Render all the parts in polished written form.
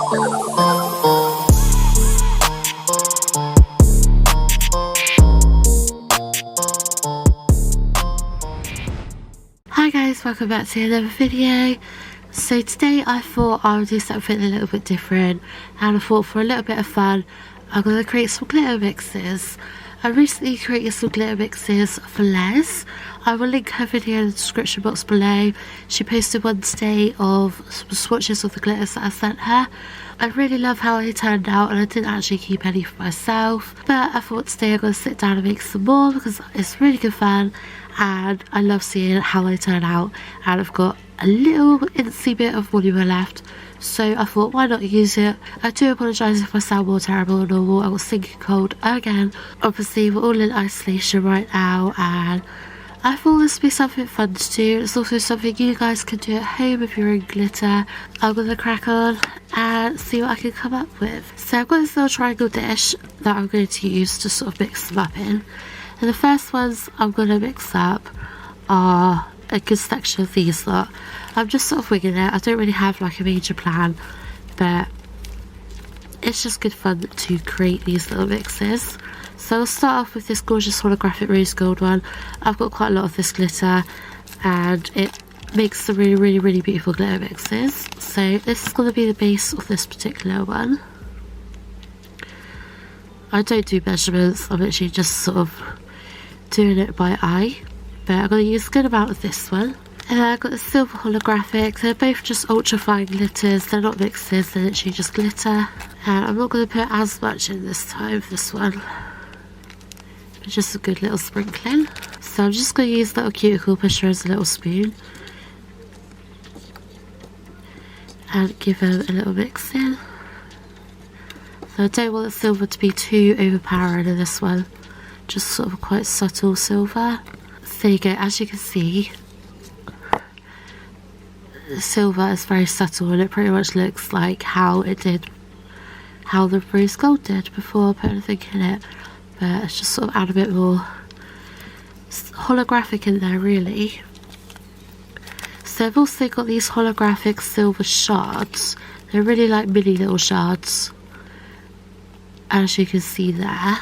Hi guys, welcome back to another video. So today I thought I would do something a little bit different, and I thought for a little bit of fun I'm going to create some glitter mixes. I recently created some glitter mixes for Les. I will link her video in the description box below. She posted one today of some swatches of the glitters that I sent her. I really love how they turned out, and I didn't actually keep any for myself, but I thought today I'm going to sit down and make some more because it's really good fun and I love seeing how they turn out. And I've got a little incy bit of volume left, so I thought why not use it. I do apologise if I sound more terrible than normal. I got sinking cold again. Obviously we're all in isolation right now, and I thought this would be something fun to do. It's also something you guys can do at home if you're in glitter. I'm going to crack on and see what I can come up with. So I've got this little triangle dish that I'm going to use to sort of mix them up in. And the first ones I'm going to mix up are a good section of these lot. I'm just sort of winging it. I don't really have like a major plan, but it's just good fun to create these little mixes. So I'll start off with this gorgeous holographic rose gold one. I've got quite a lot of this glitter and it makes some really beautiful glitter mixes. So this is going to be the base of this particular one. I don't do measurements, I'm literally just sort of doing it by eye, but I'm going to use a good amount of this one. And then I've got the silver holographic. They're both just ultra fine glitters, they're not mixes, they're literally just glitter. And I'm not going to put as much in this time for this one, but just a good little sprinkling. So I'm just going to use little cuticle pusher as a little spoon and give them a little mix in. So I don't want the silver to be too overpowering in this one, just sort of quite subtle silver. So there you go, as you can see, the silver is very subtle and it pretty much looks like how the rose gold did before I put anything in it. But it's just sort of add a bit more holographic in there really. So I've also got these holographic silver shards. They're really like mini little shards, as you can see there.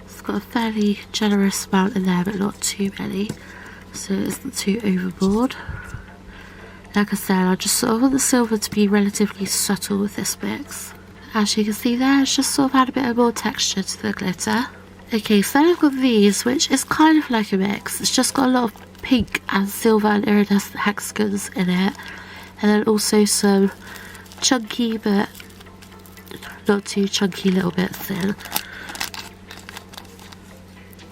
It's got a fairly generous amount in there, but not too many, so it's not too overboard. Like I said, I just sort of want the silver to be relatively subtle with this mix. As you can see there, it's just sort of add a bit of more texture to the glitter. Okay, so then I've got these, which is kind of like a mix. It's just got a lot of pink and silver and iridescent hexagons in it, and then also some chunky but not too chunky little bits in.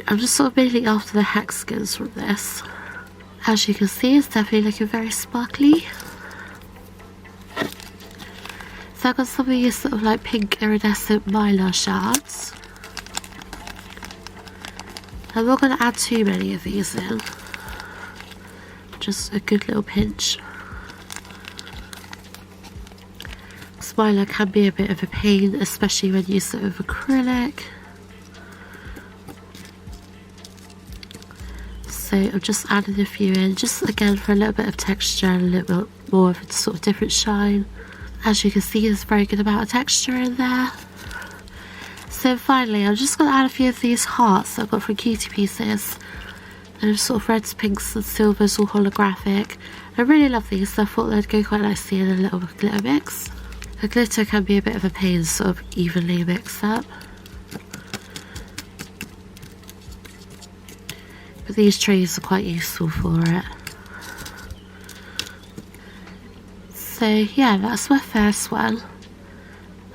I'm just sort of mainly after the hexagons from this. As you can see, it's definitely looking very sparkly. So I've got some of these sort of like pink iridescent mylar shards. I'm not going to add too many of these in, just a good little pinch. Mylar can be a bit of a pain, especially when you use it with acrylic. So I'm just adding a few in, just again for a little bit of texture and a little bit more of a sort of different shine. As you can see, there's a very good amount of texture in there. So finally, I'm just going to add a few of these hearts that I've got from Cutie Pieces. They're sort of reds, pinks and silvers, all holographic. I really love these, so I thought they'd go quite nicely in a little glitter mix. The glitter can be a bit of a pain to sort of evenly mix up, but these trays are quite useful for it. So yeah, that's my first one.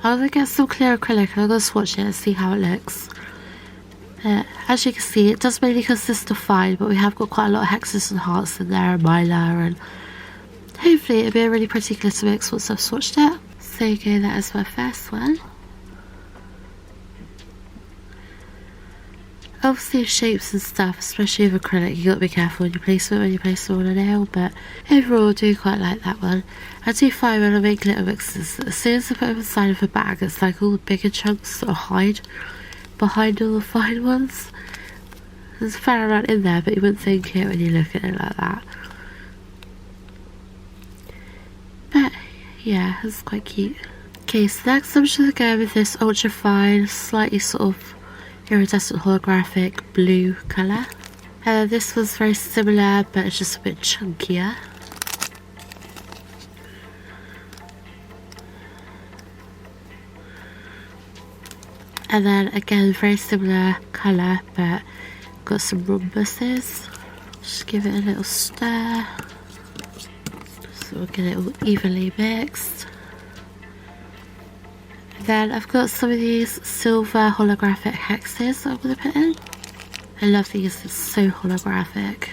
I'm going to get some clear acrylic and I'm going to swatch it and see how it looks. As you can see, it does mainly consist of fine, but we have got quite a lot of hexes and hearts in there and mylar, and hopefully it'll be a really pretty glitter mix once I've swatched it. So you go, that is my first one. Obviously with shapes and stuff, especially with acrylic, you got to be careful when you place it, when you place it on a nail, but overall I do quite like that one. I do find when I make glitter mixes, as soon as I put them inside of a bag, it's like all the bigger chunks sort of hide behind all the fine ones. There's a fair amount in there, but you wouldn't think it when you look at it like that. yeah, it's quite cute. Okay, so next I'm just going to go with this ultra fine, slightly sort of iridescent holographic blue colour. This was very similar, but it's just a bit chunkier. And then again, very similar colour, but got some rhombuses. Just give it a little stir. So we'll get it all evenly mixed. And then I've got some of these silver holographic hexes that I'm going to put in. I love these, it's so holographic.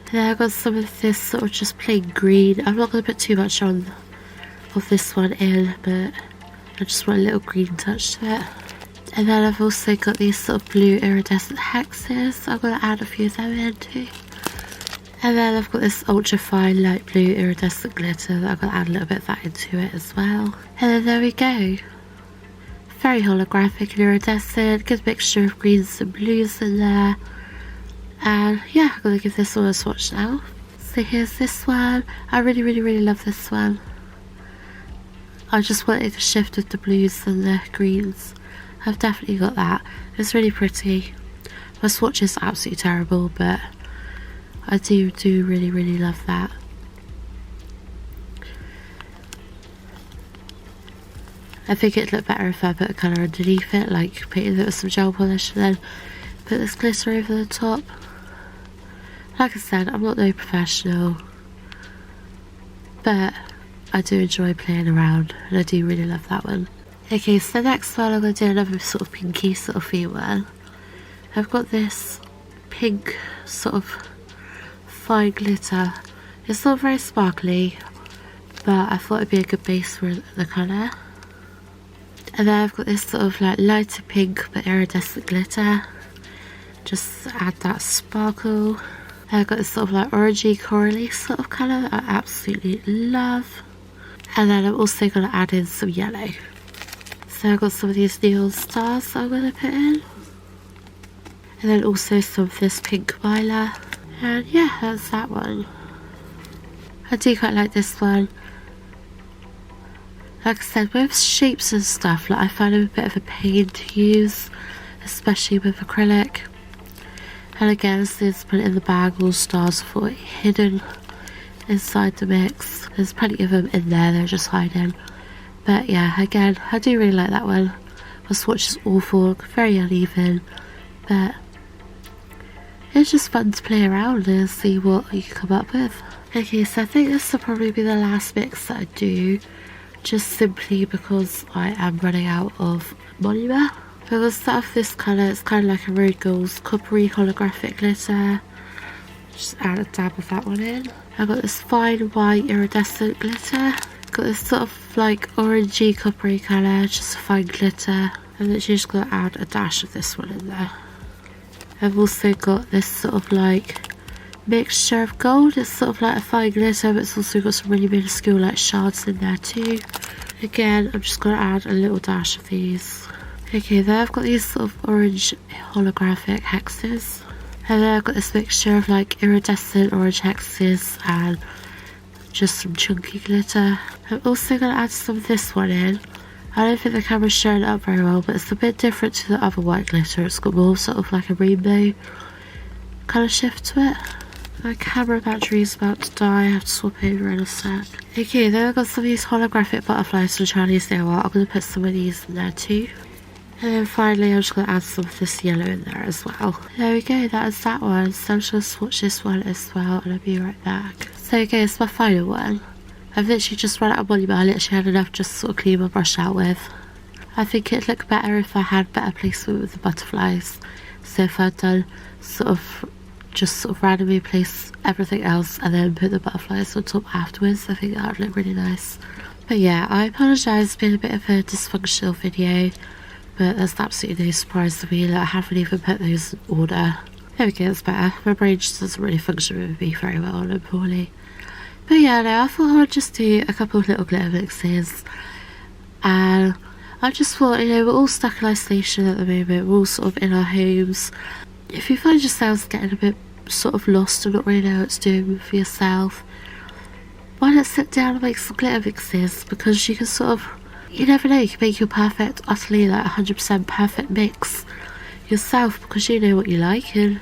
And then I've got some of this sort of just plain green. I'm not going to put too much on of this one in, but I just want a little green touch to it. And then I've also got these sort of blue iridescent hexes. I'm going to add a few of them in too. And then I've got this ultra fine light blue iridescent glitter that I'm going to add a little bit of that into it as well. And then there we go. Very holographic and iridescent, good mixture of greens and blues in there. And yeah, I'm going to give this one a swatch now. So here's this one. I really love this one. I just wanted to shift with the blues and the greens. I've definitely got that. It's really pretty. My swatch is absolutely terrible, but I do really love that. I think it'd look better if I put a colour underneath it, like painted it with some gel polish and then put this glitter over the top. Like I said, I'm not no professional, but I do enjoy playing around and I do really love that one. Okay, so the next one I'm going to do another sort of pinky sort of theme one. I've got this pink sort of fine glitter. It's not very sparkly, but I thought it'd be a good base for the colour. And then I've got this sort of like lighter pink but iridescent glitter. Just add that sparkle. And I've got this sort of like orangey corally sort of colour that I absolutely love. And then I'm also going to add in some yellow. So I've got some of these neon stars that I'm going to put in. And then also some of this pink mylar. And yeah, that's that one. I do quite like this one. Like I said, with shapes and stuff, like I find them a bit of a pain to use, especially with acrylic. And again, since put it in the bag, all stars for it hidden inside the mix. There's plenty of them in there, they're just hiding. But yeah, again, I do really like that one. My swatch is awful, very uneven, but it's just fun to play around and see what you can come up with. Okay, so I think this will probably be the last mix that I do, just simply because I am running out of monomer. I'm going to start off this colour, it's kind of like a Road Goals coppery holographic glitter. Just add a dab of that one in. I've got this fine white iridescent glitter. Got this sort of like orangey coppery colour, just a fine glitter. I'm literally just going to add a dash of this one in there. I've also got this sort of like mixture of gold. It's sort of like a fine glitter, but it's also got some really minuscule like shards in there too. Again, I'm just going to add a little dash of these. Okay, there I've got these sort of orange holographic hexes. And then I've got this mixture of like iridescent orange hexes and just some chunky glitter. I'm also going to add some of this one in. I don't think the camera's showing it up very well, but it's a bit different to the other white glitter. It's got more sort of like a rainbow colour shift to it. My camera battery is about to die, I have to swap over in a sec. Okay, then I've got some of these holographic butterflies from Chinese nail art. I'm going to put some of these in there too. And then finally I'm just going to add some of this yellow in there as well. There we go, that is that one. So I'm just going to swatch this one as well and I'll be right back. So okay, it's my final one. I've literally just run out of monomer. I literally had enough just to sort of clean my brush out with. I think it'd look better if I had better placement with the butterflies. So if I'd done sort of just sort of randomly place everything else and then put the butterflies on top afterwards, I think that would look really nice. But yeah, I apologise, it's been a bit of a dysfunctional video, but that's absolutely no surprise to me that I haven't even put those in order. There we go, it's better. My brain just doesn't really function with me very well and poorly. But yeah, no, I thought I'd just do a couple of little glitter mixes. And I just thought, you know, we're all stuck in isolation at the moment, we're all sort of in our homes. If you find yourselves getting a bit sort of lost and not really know what to do for yourself, why not sit down and make some glitter mixes, because you can sort of, you never know, you can make your perfect, utterly like 100% perfect mix yourself, because you know what you like. And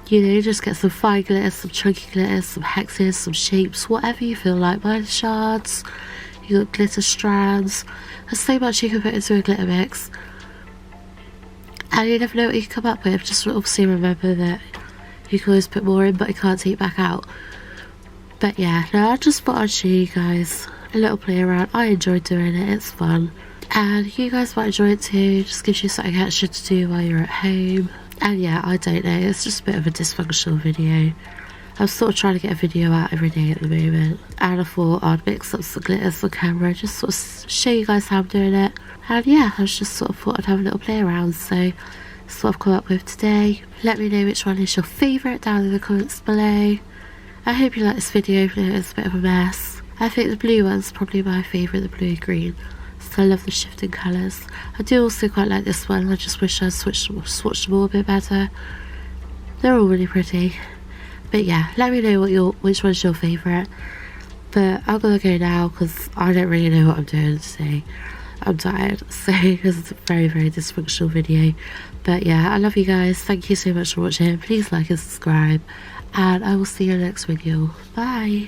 you know, just get some fine glitters, some chunky glitters, some hexes, some shapes, whatever you feel like. Mine shards, you got glitter strands. There's so much you can put into a glitter mix, and you never know what you can come up with. Just obviously remember that you can always put more in, but you can't take it back out. But yeah, no, I just thought I'd show you guys a little play around. I enjoyed doing it, it's fun. And you guys might enjoy it too, just gives you something extra to do while you're at home. And yeah, I don't know, it's just a bit of a dysfunctional video. I'm sort of trying to get a video out every day at the moment, and I thought I'd mix up some glitters for camera, just sort of show you guys how I'm doing it. And yeah, I just sort of thought I'd have a little play around, so that's what I've come up with today. Let me know which one is your favourite down in the comments below. I hope you like this video, even though it's a bit of a mess. I think the blue one's probably my favourite, the blue-green. So I love the shifting colours. I do also quite like this one, I just wish I'd swatched them all a bit better. They're all really pretty. But yeah, let me know which one's your favourite. But I'm gonna go now, because I don't really know what I'm doing today. I'm tired, so this is a very, very dysfunctional video. But yeah, I love you guys. Thank you so much for watching. Please like and subscribe, and I will see you in the next video. Bye.